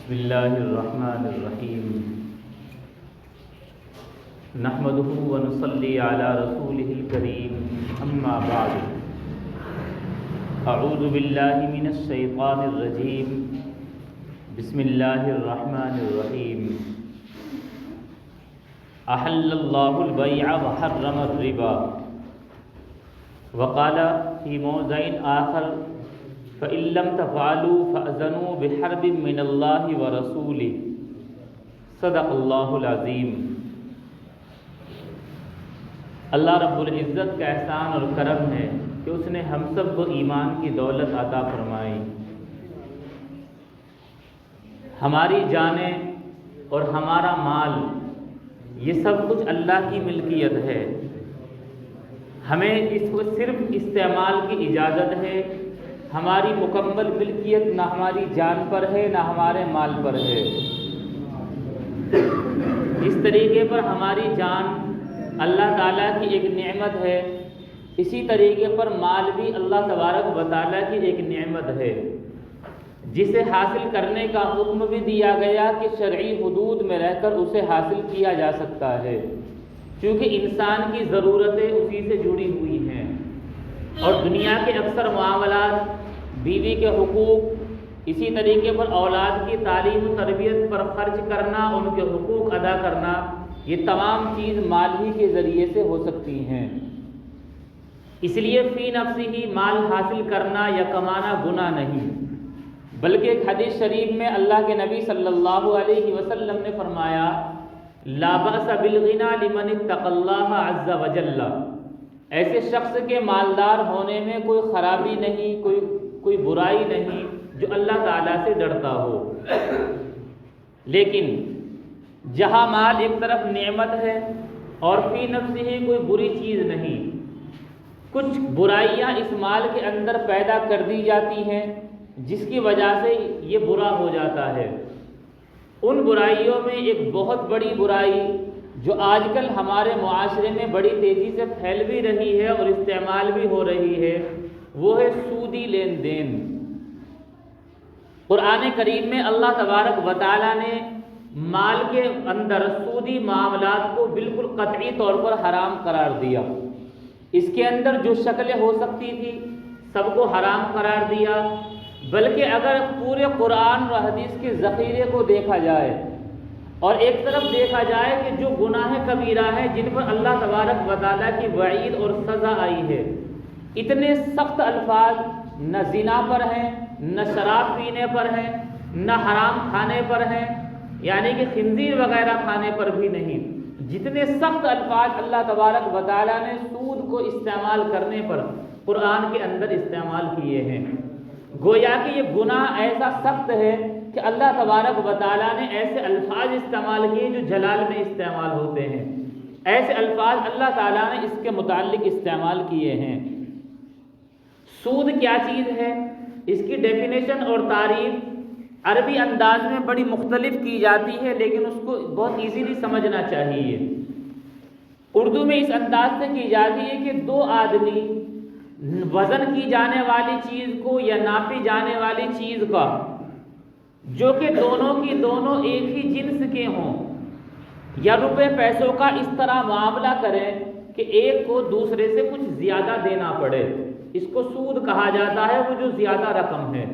بسم اللہ الرحمن الرحیم نحمده ونصلی علی رسولہ الکریم اما بعد اعوذ باللہ من الشیطان الرجیم بسم اللہ الرحمن الرحیم احل اللہ البیع وحرم الربا وقال فی موضع آخر فإن لم تفعلوا فأذنوا بحرب من اللہ ورسولہ صدق اللہ العظیم۔ اللہ رب العزت کا احسان اور کرم ہے کہ اس نے ہم سب کو ایمان کی دولت عطا فرمائی۔ ہماری جانیں اور ہمارا مال یہ سب کچھ اللہ کی ملکیت ہے، ہمیں اس کو صرف استعمال کی اجازت ہے۔ ہماری مکمل ملکیت نہ ہماری جان پر ہے نہ ہمارے مال پر ہے۔ اس طریقے پر ہماری جان اللہ تعالیٰ کی ایک نعمت ہے، اسی طریقے پر مال بھی اللہ تبارک و تعالیٰ کی ایک نعمت ہے، جسے حاصل کرنے کا حکم بھی دیا گیا کہ شرعی حدود میں رہ کر اسے حاصل کیا جا سکتا ہے، کیونکہ انسان کی ضرورتیں اسی سے جڑی ہوئی ہیں۔ اور دنیا کے اکثر معاملات، بیوی کے حقوق، اسی طریقے پر اولاد کی تعلیم و تربیت پر خرچ کرنا، ان کے حقوق ادا کرنا، یہ تمام چیز مال ہی کے ذریعے سے ہو سکتی ہیں۔ اس لیے فی نفسی ہی مال حاصل کرنا یا کمانا گناہ نہیں، بلکہ ایک حدیث شریف میں اللہ کے نبی صلی اللہ علیہ وسلم نے فرمایا لا بأس بالغنى لمن اتقى اللہ عز وجل، ایسے شخص کے مالدار ہونے میں کوئی خرابی نہیں، کوئی برائی نہیں جو اللہ تعالیٰ سے ڈرتا ہو۔ لیکن جہاں مال ایک طرف نعمت ہے اور فی نفسہ ہی کوئی بری چیز نہیں، کچھ برائیاں اس مال کے اندر پیدا کر دی جاتی ہیں جس کی وجہ سے یہ برا ہو جاتا ہے۔ ان برائیوں میں ایک بہت بڑی برائی جو آج کل ہمارے معاشرے میں بڑی تیزی سے پھیل بھی رہی ہے اور استعمال بھی ہو رہی ہے، وہ ہے سودی لین دین۔ قرآن کریم میں اللہ تبارک و تعالیٰ نے مال کے اندر سودی معاملات کو بالکل قطعی طور پر حرام قرار دیا۔ اس کے اندر جو شکلیں ہو سکتی تھی سب کو حرام قرار دیا، بلکہ اگر پورے قرآن اور حدیث کے ذخیرے کو دیکھا جائے اور ایک طرف دیکھا جائے کہ جو گناہ کبیرہ ہیں جن پر اللہ تبارک و تعالیٰ کی وعید اور سزا آئی ہے، اتنے سخت الفاظ نہ زنا پر ہیں، نہ شراب پینے پر ہیں، نہ حرام کھانے پر ہیں، یعنی کہ خنزیر وغیرہ کھانے پر بھی نہیں۔ جتنے سخت الفاظ اللہ تبارک و تعالیٰ نے سود کو استعمال کرنے پر قرآن کے اندر استعمال کیے ہیں، گویا کہ یہ گناہ ایسا سخت ہے کہ اللہ تبارک و تعالیٰ نے ایسے الفاظ استعمال کیے جو جلال میں استعمال ہوتے ہیں، ایسے الفاظ اللہ تعالیٰ نے اس کے متعلق استعمال کیے ہیں۔ سود کیا چیز ہے، اس کی ڈیفینیشن اور تعریف عربی انداز میں بڑی مختلف کی جاتی ہے، لیکن اس کو بہت ایزیلی سمجھنا چاہیے۔ اردو میں اس انداز سے کی جاتی ہے کہ دو آدمی وزن کی جانے والی چیز کو یا ناپی جانے والی چیز کا جو کہ دونوں کی دونوں ایک ہی جنس کے ہوں یا روپے پیسوں کا اس طرح معاملہ کریں کہ ایک کو دوسرے سے کچھ زیادہ دینا پڑے، اس کو سود کہا جاتا ہے، وہ جو زیادہ رقم ہے۔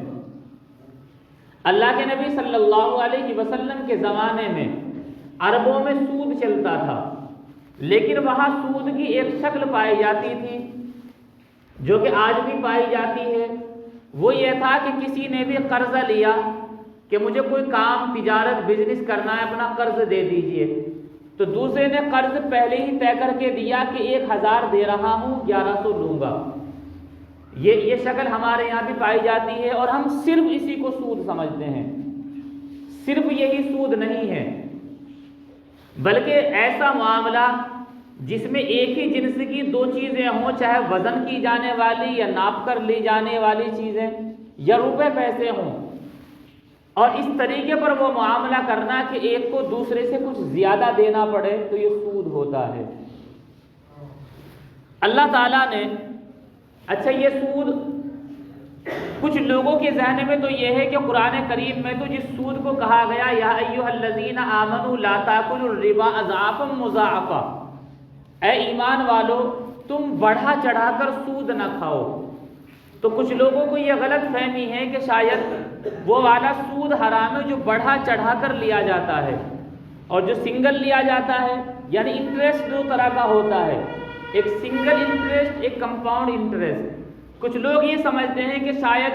اللہ کے نبی صلی اللہ علیہ وسلم کے زمانے میں عربوں میں سود چلتا تھا، لیکن وہاں سود کی ایک شکل پائی جاتی تھی جو کہ آج بھی پائی جاتی ہے۔ وہ یہ تھا کہ کسی نے بھی قرضہ لیا کہ مجھے کوئی کام، تجارت، بزنس کرنا ہے، اپنا قرض دے دیجئے، تو دوسرے نے قرض پہلے ہی طے کر کے دیا کہ 1000 دے رہا ہوں، 1100 لوں گا۔ یہ شکل ہمارے یہاں بھی پائی جاتی ہے اور ہم صرف اسی کو سود سمجھتے ہیں۔ صرف یہی سود نہیں ہے، بلکہ ایسا معاملہ جس میں ایک ہی جنس کی دو چیزیں ہوں، چاہے وزن کی جانے والی یا ناپ کر لی جانے والی چیزیں یا روپے پیسے ہوں، اور اس طریقے پر وہ معاملہ کرنا کہ ایک کو دوسرے سے کچھ زیادہ دینا پڑے، تو یہ سود ہوتا ہے۔ اللہ تعالیٰ نے اچھا یہ سود کچھ کچھ لوگوں کے ذہن میں تو یہ ہے کہ قرآن کریم میں تو جس سود کو کہا گیا یا ایھا الذین آمنوا لا تاکلوا الربا اضعافا مضاعفا، اے ایمان والو تم بڑھا چڑھا کر سود نہ کھاؤ، تو کچھ لوگوں کو یہ غلط فہمی ہے کہ شاید وہ والا سود حرام ہے جو بڑھا چڑھا کر لیا جاتا ہے، اور جو سنگل لیا جاتا ہے یعنی انٹرسٹ دو طرح کا ہوتا ہے، ایک سنگل انٹرسٹ ایک کمپاؤنڈ انٹرسٹ۔ کچھ لوگ یہ سمجھتے ہیں کہ شاید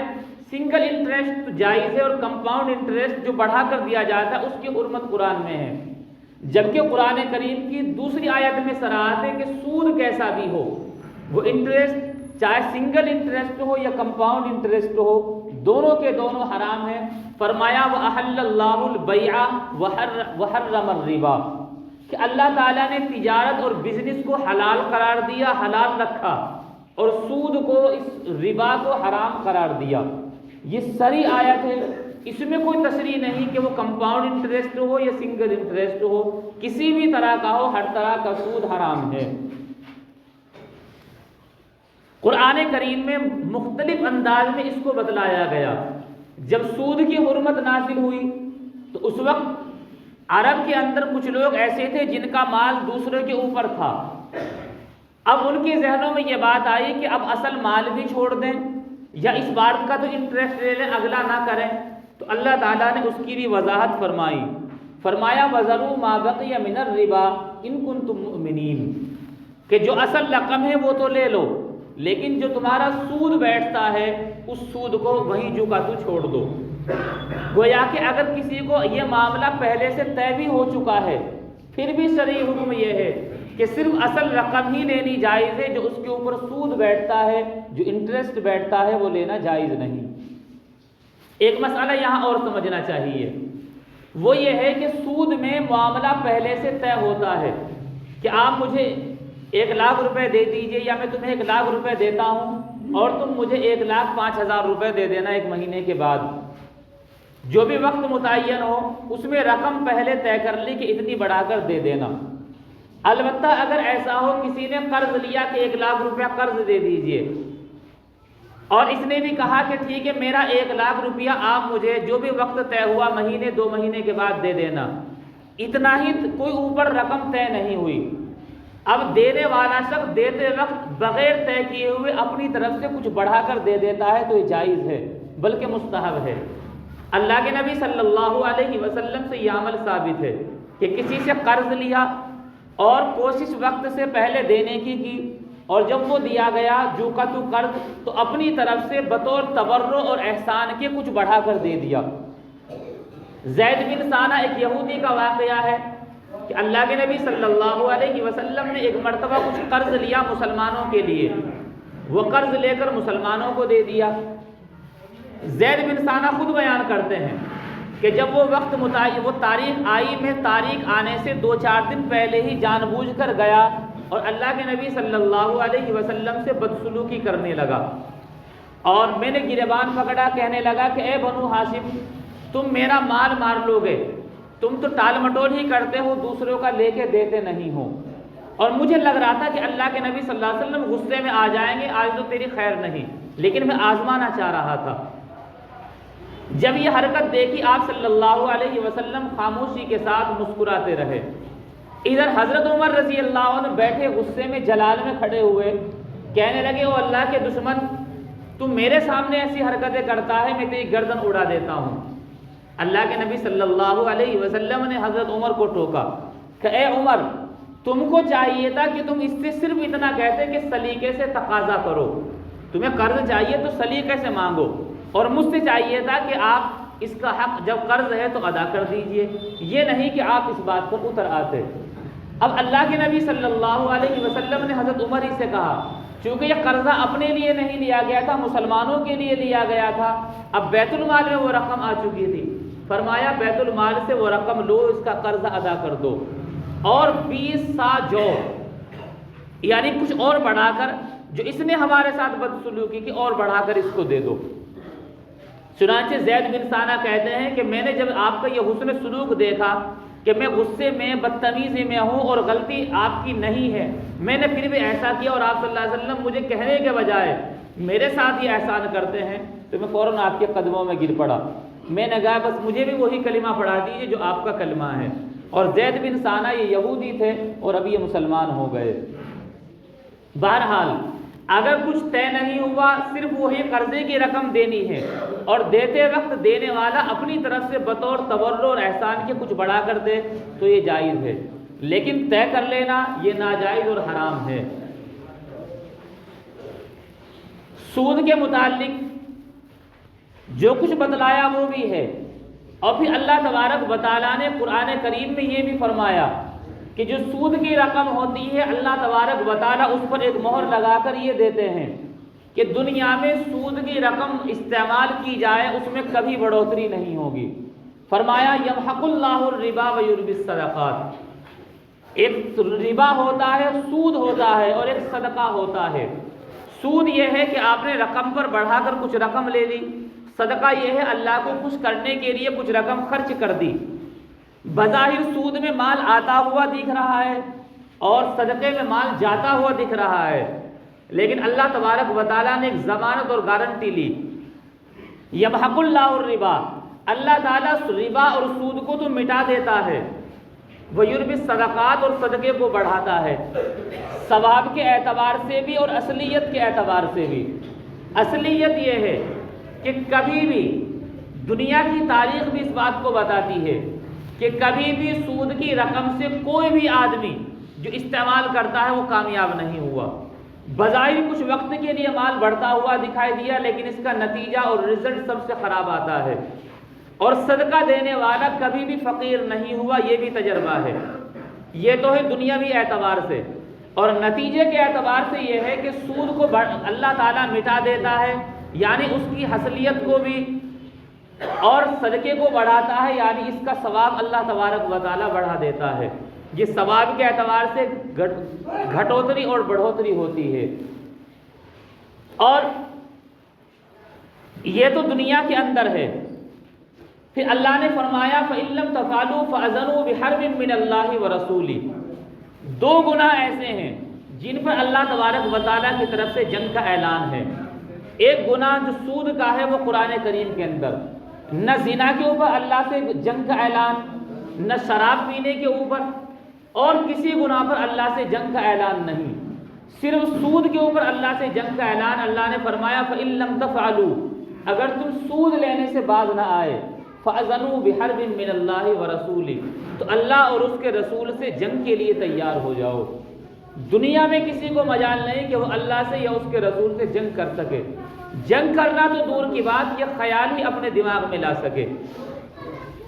سنگل انٹرسٹ جائز ہے اور کمپاؤنڈ انٹرسٹ جو بڑھا کر دیا جاتا ہے اس کی حرمت قرآن میں ہے، جبکہ قرآن کریم کی دوسری آیت میں صراحت ہے کہ سود کیسا بھی ہو، وہ انٹرسٹ چاہے سنگل انٹرسٹ ہو یا کمپاؤنڈ انٹرسٹ ہو، دونوں کے دونوں حرام ہیں۔ فرمایا وَأَحَلَّ اللَّهُ الْبَيْعَ وَحَرَّمَ الرِّبَا، کہ اللہ تعالیٰ نے تجارت اور بزنس کو حلال قرار دیا، حلال رکھا، اور سود کو اس ربا کو حرام قرار دیا۔ یہ سری آیت ہے، اس میں کوئی تصریح نہیں کہ وہ کمپاؤنڈ انٹرسٹ ہو یا سنگل انٹرسٹ ہو، کسی بھی طرح کا ہو، ہر طرح کا سود حرام ہے۔ قرآن کریم میں مختلف انداز میں اس کو بتلایا گیا۔ جب سود کی حرمت نازل ہوئی تو اس وقت عرب کے اندر کچھ لوگ ایسے تھے جن کا مال دوسرے کے اوپر تھا، اب ان کے ذہنوں میں یہ بات آئی کہ اب اصل مال بھی چھوڑ دیں یا اس بار کا تو انٹرسٹ لے لیں، اگلا نہ کریں، تو اللہ تعالیٰ نے اس کی بھی وضاحت فرمائی۔ فرمایا وَذَرُوا مَا بَقِيَ مِنَ الرِّبَا إِن كُنتُم مُؤْمِنِينَ، کہ جو اصل رقم ہے وہ تو لے لو، لیکن جو تمہارا سود بیٹھتا ہے اس سود کو وہیں جو کا تو چھوڑ دو۔ گویا کہ اگر کسی کو یہ معاملہ پہلے سے طے بھی ہو چکا ہے پھر بھی شرعی حکم یہ ہے کہ صرف اصل رقم ہی لینی جائز ہے، جو اس کے اوپر سود بیٹھتا ہے، جو انٹرسٹ بیٹھتا ہے، وہ لینا جائز نہیں۔ ایک مسئلہ یہاں اور سمجھنا چاہیے، وہ یہ ہے کہ سود میں معاملہ پہلے سے طے ہوتا ہے کہ آپ مجھے 1,00,000 روپے دے دیجئے یا میں تمہیں 1,00,000 روپے دیتا ہوں اور تم مجھے 1,05,000 روپے دے دینا ایک مہینے کے بعد، جو بھی وقت متعین ہو اس میں رقم پہلے طے کر لی کہ اتنی بڑھا کر دے دینا۔ البتہ اگر ایسا ہو کسی نے قرض لیا کہ 1,00,000 روپیہ قرض دے دیجئے، اور اس نے بھی کہا کہ ٹھیک ہے میرا 1,00,000 روپیہ آپ مجھے جو بھی وقت طے ہوا مہینے 2 مہینے کے بعد دے دینا، اتنا ہی، کوئی اوپر رقم طے نہیں ہوئی۔ اب دینے والا شخص دیتے وقت بغیر طے کیے ہوئے اپنی طرف سے کچھ بڑھا کر دے دیتا ہے تو یہ جائز ہے، بلکہ مستحب ہے۔ اللہ کے نبی صلی اللہ علیہ وسلم سے یہ عمل ثابت ہے کہ کسی سے قرض لیا اور کوشش وقت سے پہلے دینے کی اور جب وہ دیا گیا جو کا تو قرض، تو اپنی طرف سے بطور تبرع اور احسان کے کچھ بڑھا کر دے دیا۔ زید بن ثانہ ایک یہودی کا واقعہ ہے کہ اللہ کے نبی صلی اللہ علیہ وسلم نے ایک مرتبہ کچھ قرض لیا مسلمانوں کے لیے، وہ قرض لے کر مسلمانوں کو دے دیا۔ زید بن ثانہ خود بیان کرتے ہیں کہ جب وہ وقت وہ تاریخ آئی، میں تاریخ آنے سے 2-4 دن پہلے ہی جان بوجھ کر گیا اور اللہ کے نبی صلی اللہ علیہ وسلم سے بدسلوکی کرنے لگا، اور میں نے گریبان پکڑا، کہنے لگا کہ اے بنو ہاشم تم میرا مال مار لو گے، تم تو ٹال مٹول ہی کرتے ہو، دوسروں کا لے کے دیتے نہیں ہو۔ اور مجھے لگ رہا تھا کہ اللہ کے نبی صلی اللہ علیہ وسلم غصے میں آ جائیں گے، آج تو تیری خیر نہیں، لیکن میں آزمانا چاہ رہا تھا۔ جب یہ حرکت دیکھی آپ صلی اللہ علیہ وسلم خاموشی کے ساتھ مسکراتے رہے۔ ادھر حضرت عمر رضی اللہ عنہ بیٹھے غصے میں جلال میں کھڑے ہوئے، کہنے لگے او اللہ کے دشمن، تم میرے سامنے ایسی حرکتیں کرتا ہے، میں تیری گردن اڑا دیتا ہوں۔ اللہ کے نبی صلی اللہ علیہ وسلم نے حضرت عمر کو ٹوکا کہ اے عمر، تم کو چاہیے تھا کہ تم اس سے صرف اتنا کہتے کہ سلیقے سے تقاضا کرو، تمہیں قرض چاہیے تو سلیقے سے مانگو، اور مجھ سے چاہیے تھا کہ آپ اس کا حق جب قرض ہے تو ادا کر دیجئے، یہ نہیں کہ آپ اس بات پر اتر آتے۔ اب اللہ کے نبی صلی اللہ علیہ وسلم نے حضرت عمر ہی سے کہا، چونکہ یہ قرضہ اپنے لیے نہیں لیا گیا تھا، مسلمانوں کے لیے لیا گیا تھا، اب بیت المال میں وہ رقم آ چکی تھی، فرمایا بیت المال سے وہ رقم لو، اس کا قرضہ ادا کر دو، اور 20 سا جو یعنی کچھ اور بڑھا کر، جو اس نے ہمارے ساتھ بدسلوکی کی اور بڑھا کر اس کو دے دو۔ چنانچہ زید بن ثانہ کہتے ہیں کہ میں نے جب آپ کا یہ حسن سلوک دیکھا کہ میں غصے میں بدتمیزی میں ہوں اور غلطی آپ کی نہیں ہے، میں نے پھر بھی ایسا کیا، اور آپ صلی اللہ علیہ وسلم مجھے کہنے کے بجائے میرے ساتھ یہ احسان کرتے ہیں تو میں فوراً آپ کے قدموں میں گر پڑا، میں نے کہا بس مجھے بھی وہی کلمہ پڑھا دیجیے جو آپ کا کلمہ ہے۔ اور زید بن ثانہ یہ یہودی تھے اور ابھی یہ مسلمان ہو گئے۔ بہرحال اگر کچھ طے نہیں ہوا، صرف وہی قرضے کی رقم دینی ہے اور دیتے وقت دینے والا اپنی طرف سے بطور تبرع اور احسان کے کچھ بڑھا کر دے تو یہ جائز ہے، لیکن طے کر لینا یہ ناجائز اور حرام ہے۔ سود کے متعلق جو کچھ بتلایا وہ بھی ہے، اور پھر اللہ تبارک و تعالیٰ نے قرآن کریم میں یہ بھی فرمایا کہ جو سود کی رقم ہوتی ہے اللہ تبارک و تعالیٰ اس پر ایک مہر لگا کر یہ دیتے ہیں کہ دنیا میں سود کی رقم استعمال کی جائے اس میں کبھی بڑھوتری نہیں ہوگی۔ فرمایا یمحق اللہ الربا ویربی الصدقات، ایک ربا ہوتا ہے، سود ہوتا ہے، اور ایک صدقہ ہوتا ہے۔ سود یہ ہے کہ آپ نے رقم پر بڑھا کر کچھ رقم لے لی، صدقہ یہ ہے اللہ کو خوش کرنے کے لیے کچھ رقم خرچ کر دی۔ بظاہر سود میں مال آتا ہوا دکھ رہا ہے اور صدقے میں مال جاتا ہوا دکھ رہا ہے، لیکن اللہ تبارک و تعالیٰ نے ایک ضمانت اور گارنٹی لی، یمحق اللہ الربا، اللہ تعالیٰ ربا اور سود کو تو مٹا دیتا ہے، ویربی الصدقات، اور صدقے کو بڑھاتا ہے، ثواب کے اعتبار سے بھی اور اصلیت کے اعتبار سے بھی۔ اصلیت یہ ہے کہ کبھی بھی دنیا کی تاریخ بھی اس بات کو بتاتی ہے کہ کبھی بھی سود کی رقم سے کوئی بھی آدمی جو استعمال کرتا ہے وہ کامیاب نہیں ہوا۔ بظاہر کچھ وقت کے لیے مال بڑھتا ہوا دکھائی دیا، لیکن اس کا نتیجہ اور رزلٹ سب سے خراب آتا ہے۔ اور صدقہ دینے والا کبھی بھی فقیر نہیں ہوا، یہ بھی تجربہ ہے۔ یہ تو ہے دنیاوی اعتبار سے، اور نتیجے کے اعتبار سے یہ ہے کہ سود کو اللہ تعالیٰ مٹا دیتا ہے، یعنی اس کی حصلیت کو بھی، اور صدقے کو بڑھاتا ہے، یعنی اس کا ثواب اللہ تبارک و تعالیٰ بڑھا دیتا ہے۔ یہ ثواب کے اعتبار سے گھٹوتری اور بڑھوتری ہوتی ہے۔ اور یہ تو دنیا کے اندر ہے۔ پھر اللہ نے فرمایا فَإِن لَّمْ تَفْعَلُوا فَأَذَنُوا بِحَرْبٍ مِّنَ اللَّهِ وَرَسُولِهِ، دو گناہ ایسے ہیں جن پر اللہ تبارک و تعالیٰ کی طرف سے جنگ کا اعلان ہے۔ ایک گناہ جو سود کا ہے وہ قرآن کریم کے اندر، نہ زنا کے اوپر اللہ سے جنگ کا اعلان، نہ شراب پینے کے اوپر اور کسی گناہ پر اللہ سے جنگ کا اعلان نہیں، صرف سود کے اوپر اللہ سے جنگ کا اعلان۔ اللہ نے فرمایا فَإِن لَّمْ تَفْعَلُوا، اگر تم سود لینے سے باز نہ آئے، فَأَذَنُوا بِحَرْبٍ مِّنَ اللَّهِ وَرَسُولِهِ، تو اللہ اور اس کے رسول سے جنگ کے لیے تیار ہو جاؤ۔ دنیا میں کسی کو مجال نہیں کہ وہ اللہ سے یا اس کے رسول سے جنگ کر سکے، جنگ کرنا تو دور کی بات، یہ خیال ہی اپنے دماغ میں لا سکے۔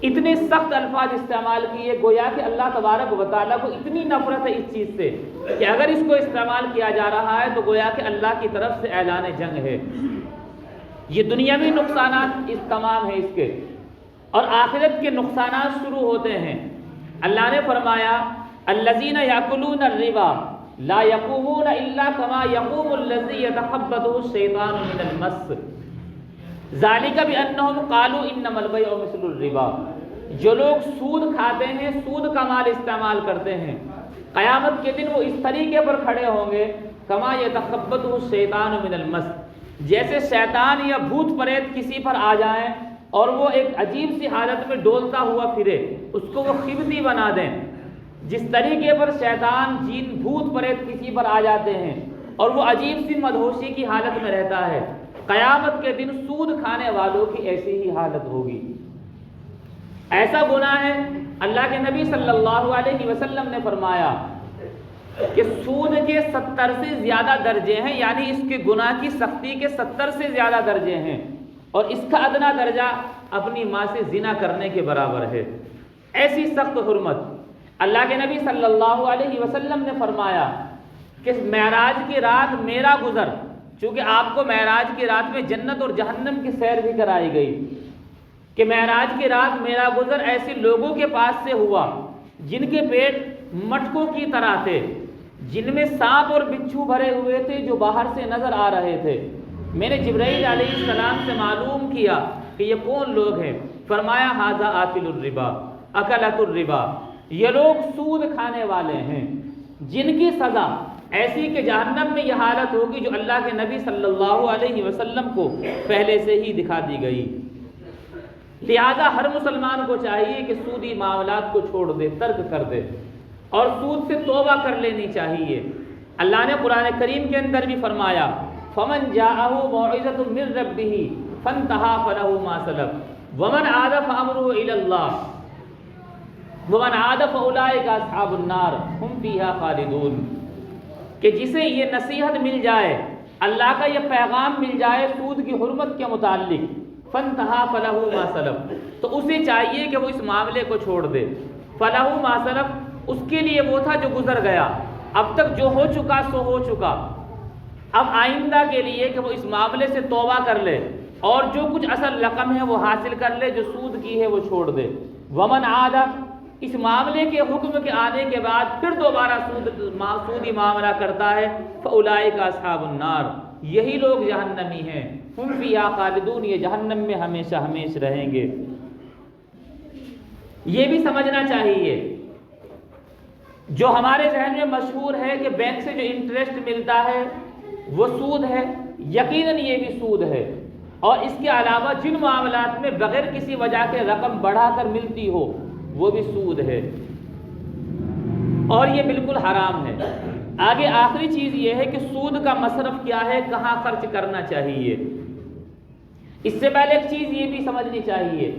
اتنے سخت الفاظ استعمال کیے، گویا کہ اللہ تبارک و تعالیٰ کو اتنی نفرت ہے اس چیز سے کہ اگر اس کو استعمال کیا جا رہا ہے تو گویا کہ اللہ کی طرف سے اعلان جنگ ہے۔ یہ دنیاوی نقصانات اس تمام ہیں اس کے، اور آخرت کے نقصانات شروع ہوتے ہیں۔ اللہ نے فرمایا الذین یاکلون الربا لا یقومون الا کما یقوم الذی یتخبطہ الشیطان من المس ذالک بانہم قالوا انما البیع مثل الربا، جو لوگ سود کھاتے ہیں، سود کا مال استعمال کرتے ہیں، قیامت کے دن وہ اس طریقے پر کھڑے ہوں گے کما یتخبطہ الشیطان من المس، جیسے شیطان یا بھوت پریت کسی پر آ جائیں اور وہ ایک عجیب سی حالت میں ڈولتا ہوا پھرے، اس کو وہ خبتی بنا دیں۔ جس طریقے پر شیطان، جن، بھوت پریت کسی پر آ جاتے ہیں اور وہ عجیب سی مدہوشی کی حالت میں رہتا ہے، قیامت کے دن سود کھانے والوں کی ایسی ہی حالت ہوگی۔ ایسا گناہ ہے، اللہ کے نبی صلی اللہ علیہ وسلم نے فرمایا کہ سود کے 70 سے زیادہ درجے ہیں، یعنی اس کے گناہ کی سختی کے 70 سے زیادہ درجے ہیں، اور اس کا ادنا درجہ اپنی ماں سے زنا کرنے کے برابر ہے۔ ایسی سخت حرمت اللہ کے نبی صلی اللہ علیہ وسلم نے فرمایا کہ معراج کی رات میرا گزر، چونکہ آپ کو معراج کی رات میں جنت اور جہنم کی سیر بھی کرائی گئی، کہ معراج کی رات میرا گزر ایسے لوگوں کے پاس سے ہوا جن کے پیٹ مٹکوں کی طرح تھے، جن میں سانپ اور بچھو بھرے ہوئے تھے جو باہر سے نظر آ رہے تھے۔ میں نے جبرائیل علیہ السلام سے معلوم کیا کہ یہ کون لوگ ہیں، فرمایا ھذا آکل الربا اکلۃ الربا، یہ لوگ سود کھانے والے ہیں، جن کی سزا ایسی کہ جہنم میں یہ حالت ہوگی جو اللہ کے نبی صلی اللہ علیہ وسلم کو پہلے سے ہی دکھا دی گئی۔ لہذا ہر مسلمان کو چاہیے کہ سودی معاملات کو چھوڑ دے، ترک کر دے، اور سود سے توبہ کر لینی چاہیے۔ اللہ نے قرآن کریم کے اندر بھی فرمایا فَمَنْ جَاءَهُ مَوْعِظَةٌ مِّن رَّبِّهِ فَانْتَهَىٰ فَلَهُ مَا سَلَفَ وَمَنْ عَادَ فَأَمْرُهُ إِلَى اللَّهِ وَمَنْ عَادَ فَأُولَٰئِكَ أَصْحَابُ النَّارِ هُمْ فِيهَا خَالِدُونَ کہ جسے یہ نصیحت مل جائے، اللہ کا یہ پیغام مل جائے سود کی حرمت کے متعلق، فَانْتَهَىٰ فَلَهُ مَا سَلَفَ، تو اسے چاہیے کہ وہ اس معاملے کو چھوڑ دے۔ فَلَهُ مَا سَلَفَ، اس کے لیے وہ تھا جو گزر گیا، اب تک جو ہو چکا سو ہو چکا، اب آئندہ کے لیے کہ وہ اس معاملے سے توبہ کر لے اور جو کچھ اصل رقم ہے وہ حاصل کر لے، جو سود کی ہے وہ چھوڑ دے۔ ومن عاد، اس معاملے کے حکم کے آنے کے بعد پھر دوبارہ سودی معاملہ کرتا ہے، فاولئک اصحاب النار، یہی لوگ جہنمی ہیں، ہم فیہا خالدون، یہ جہنم میں ہمیشہ ہمیشہ رہیں گے۔ یہ بھی سمجھنا چاہیے، جو ہمارے ذہن میں مشہور ہے کہ بینک سے جو انٹرسٹ ملتا ہے وہ سود ہے، یقیناً یہ بھی سود ہے، اور اس کے علاوہ جن معاملات میں بغیر کسی وجہ کے رقم بڑھا کر ملتی ہو وہ بھی سود ہے، اور یہ بالکل حرام ہے۔ آگے آخری چیز یہ ہے کہ سود کا مصرف کیا ہے، کہاں خرچ کرنا چاہیے۔ اس سے پہلے ایک چیز یہ بھی سمجھنی چاہیے،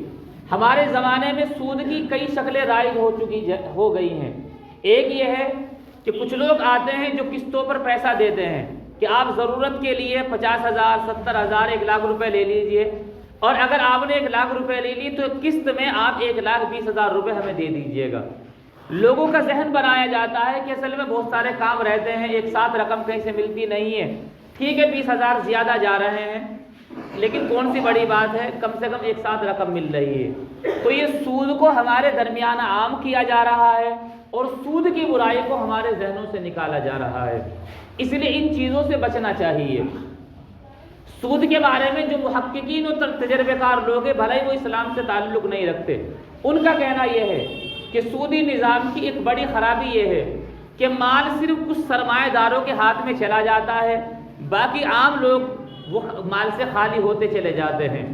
ہمارے زمانے میں سود کی کئی شکلیں رائج ہو گئی ہیں۔ ایک یہ ہے کہ کچھ لوگ آتے ہیں جو قسطوں پر پیسہ دیتے ہیں کہ آپ ضرورت کے لیے 50,000 70,000 1 لاکھ روپے لے لیجئے، اور اگر آپ نے 1 لاکھ روپے لے لی تو قسط میں آپ 1,20,000 روپے ہمیں دے دیجئے گا۔ لوگوں کا ذہن بنایا جاتا ہے کہ اصل میں بہت سارے کام رہتے ہیں، ایک ساتھ رقم کہیں سے ملتی نہیں ہے، ٹھیک ہے 20,000 زیادہ جا رہے ہیں لیکن کون سی بڑی بات ہے، کم سے کم ایک ساتھ رقم مل رہی ہے۔ تو یہ سود کو ہمارے درمیان عام کیا جا رہا ہے اور سود کی برائی کو ہمارے ذہنوں سے نکالا جا رہا ہے، اس لیے ان چیزوں سے بچنا چاہیے۔ سود کے بارے میں جو محققین اور تجربے کار لوگ ہیں، بھلے ہی وہ اسلام سے تعلق نہیں رکھتے، ان کا کہنا یہ ہے کہ سودی نظام کی ایک بڑی خرابی یہ ہے کہ مال صرف کچھ سرمایہ داروں کے ہاتھ میں چلا جاتا ہے، باقی عام لوگ وہ مال سے خالی ہوتے چلے جاتے ہیں۔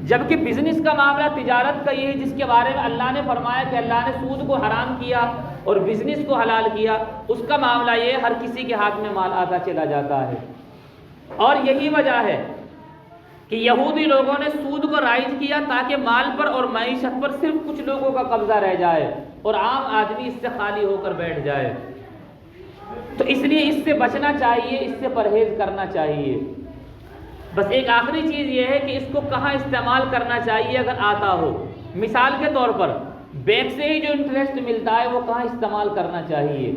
جبکہ بزنس کا معاملہ تجارت کا یہ ہے جس کے بارے میں اللہ نے فرمایا کہ اللہ نے سود کو حرام کیا اور بزنس کو حلال کیا، اس کا معاملہ یہ ہر کسی کے ہاتھ میں مال آتا چلا جاتا ہے۔ اور یہی وجہ ہے کہ یہودی لوگوں نے سود کو رائج کیا تاکہ مال پر اور معیشت پر صرف کچھ لوگوں کا قبضہ رہ جائے اور عام آدمی اس سے خالی ہو کر بیٹھ جائے۔ تو اس لیے اس سے بچنا چاہیے، اس سے پرہیز کرنا چاہیے۔ بس ایک آخری چیز یہ ہے کہ اس کو کہاں استعمال کرنا چاہیے اگر آتا ہو۔ مثال کے طور پر بینک سے ہی جو انٹرسٹ ملتا ہے وہ کہاں استعمال کرنا چاہیے۔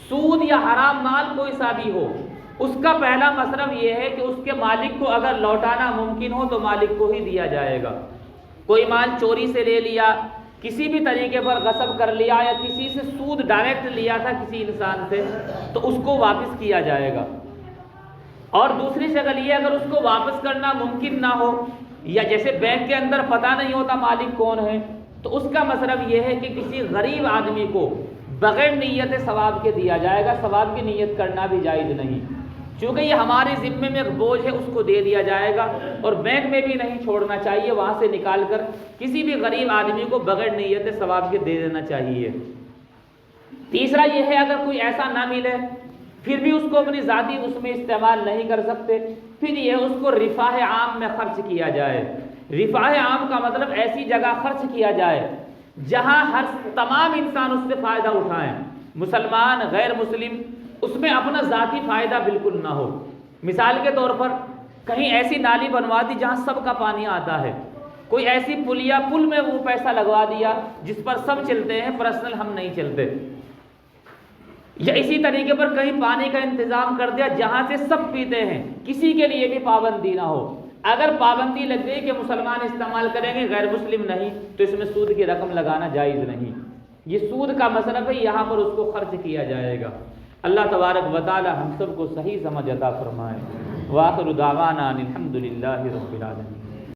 سود یا حرام مال کوئی سا بھی ہو، اس کا پہلا مصرف یہ ہے کہ اس کے مالک کو اگر لوٹانا ممکن ہو تو مالک کو ہی دیا جائے گا۔ کوئی مال چوری سے لے لیا، کسی بھی طریقے پر غصب کر لیا یا کسی سے سود ڈائریکٹ لیا تھا کسی انسان سے، تو اس کو واپس کیا جائے گا۔ اور دوسری شکل یہ اگر اس کو واپس کرنا ممکن نہ ہو یا جیسے بینک کے اندر پتہ نہیں ہوتا مالک کون ہے، تو اس کا مصرف یہ ہے کہ کسی غریب آدمی کو بغیر نیت ثواب کے دیا جائے گا۔ ثواب کی نیت کرنا بھی جائز نہیں، چونکہ یہ ہمارے ذمے میں ایک بوجھ ہے، اس کو دے دیا جائے گا، اور بینک میں بھی نہیں چھوڑنا چاہیے، وہاں سے نکال کر کسی بھی غریب آدمی کو بغیر نیت ثواب کے دے دینا چاہیے۔ تیسرا یہ ہے اگر کوئی ایسا نہ ملے پھر بھی اس کو اپنی ذاتی اس میں استعمال نہیں کر سکتے، پھر یہ اس کو رفاہ عام میں خرچ کیا جائے۔ رفاہ عام کا مطلب ایسی جگہ خرچ کیا جائے جہاں تمام انسان اس سے فائدہ اٹھائیں، مسلمان غیر مسلم، اس میں اپنا ذاتی فائدہ بالکل نہ ہو۔ مثال کے طور پر کہیں ایسی نالی بنوا دی جہاں سب کا پانی آتا ہے، کوئی ایسی پل میں وہ پیسہ لگوا دیا جس پر سب چلتے ہیں، پرسنل ہم نہیں چلتے، یا اسی طریقے پر کہیں پانی کا انتظام کر دیا جہاں سے سب پیتے ہیں، کسی کے لیے بھی پابندی نہ ہو۔ اگر پابندی لگ گئی کہ مسلمان استعمال کریں گے غیر مسلم نہیں، تو اس میں سود کی رقم لگانا جائز نہیں۔ یہ سود کا مصرف ہے، یہاں پر اس کو خرچ کیا جائے گا۔ اللہ تبارک و تعالی ہم سب کو صحیح سمجھ عطا فرمائے۔ وآخر دعوانا الحمد للہ رب العالمین۔